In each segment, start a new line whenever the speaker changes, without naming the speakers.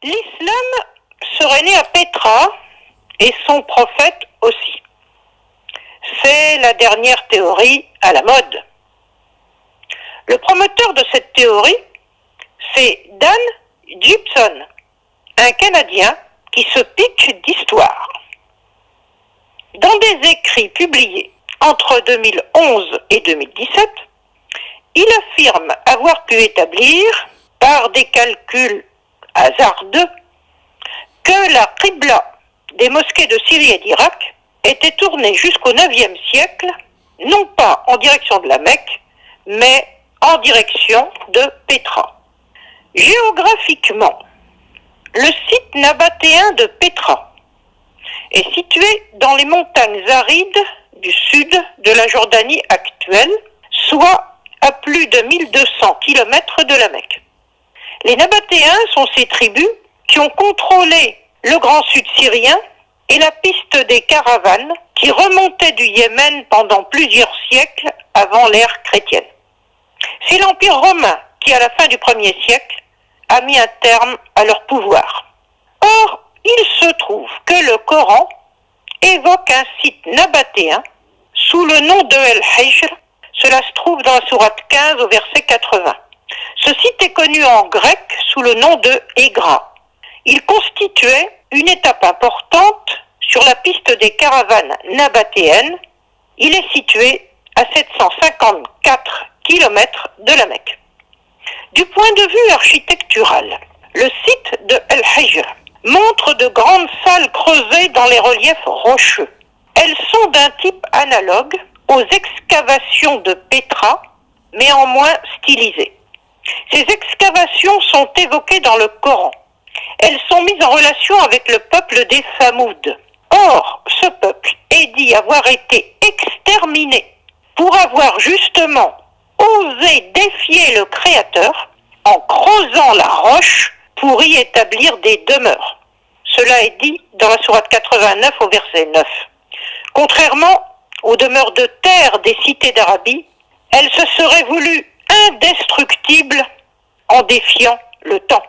L'islam serait né à Pétra et son prophète aussi. C'est la dernière théorie à la mode. Le promoteur de cette théorie, c'est Dan Gibson, un Canadien qui se pique d'histoire. Dans des écrits publiés entre 2011 et 2017, il affirme avoir pu établir, par des calculs hasardeux, que la qibla des mosquées de Syrie et d'Irak était tournée jusqu'au IXe siècle, non pas en direction de la Mecque, mais en direction de Pétra. Géographiquement, le site nabatéen de Pétra est situé dans les montagnes arides du sud de la Jordanie actuelle, soit à plus de 1200 km de la Mecque. Les Nabatéens sont ces tribus qui ont contrôlé le Grand Sud syrien et la piste des caravanes qui remontaient du Yémen pendant plusieurs siècles avant l'ère chrétienne. C'est l'Empire romain qui, à la fin du 1er siècle, a mis un terme à leur pouvoir. Or, il se trouve que le Coran évoque un site nabatéen sous le nom de El-Hijr. Cela se trouve dans la sourate 15 au verset 80. Ce site est connu en grec sous le nom de Égra. Il constituait une étape importante sur la piste des caravanes nabatéennes. Il est situé à 754 km de la Mecque. Du point de vue architectural, le site de El-Hijr montre de grandes salles creusées dans les reliefs rocheux. Elles sont d'un type analogue aux excavations de Pétra, mais en moins stylisées. Ces excavations sont évoquées dans le Coran. Elles sont mises en relation avec le peuple des Samoud. Or, ce peuple est dit avoir été exterminé pour avoir justement osé défier le Créateur en creusant la roche pour y établir des demeures. Cela est dit dans la sourate 89 au verset 9. Contrairement aux demeures de terre des cités d'Arabie, elles se seraient voulues indestructibles en défiant le temps.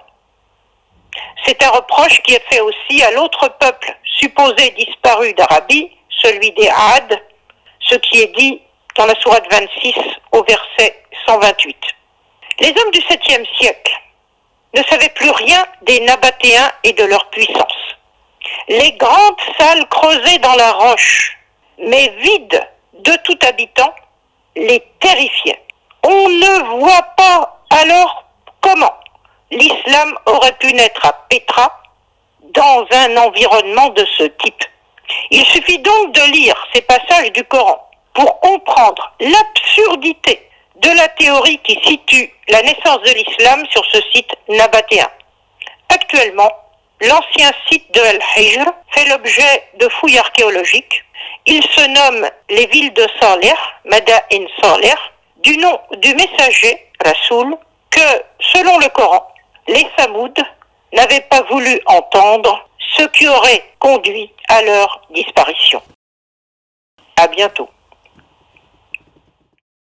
C'est un reproche qui est fait aussi à l'autre peuple supposé disparu d'Arabie, celui des Had, ce qui est dit dans la sourate 26 au verset 128. Les hommes du 7e siècle ne savaient plus rien des Nabatéens et de leur puissance. Les grandes salles creusées dans la roche, mais vides de tout habitant, les terrifiaient. On ne voit pas alors comment l'islam aurait pu naître à Pétra dans un environnement de ce type. Il suffit donc de lire ces passages du Coran pour comprendre l'absurdité de la théorie qui situe la naissance de l'islam sur ce site nabatéen. Actuellement, l'ancien site de El-Hijr fait l'objet de fouilles archéologiques. Il se nomme les villes de Saleh, Madain Saleh, du nom du messager, Rasoul, que, selon le Coran, les Samoud n'avaient pas voulu entendre, ce qui aurait conduit à leur disparition. À bientôt.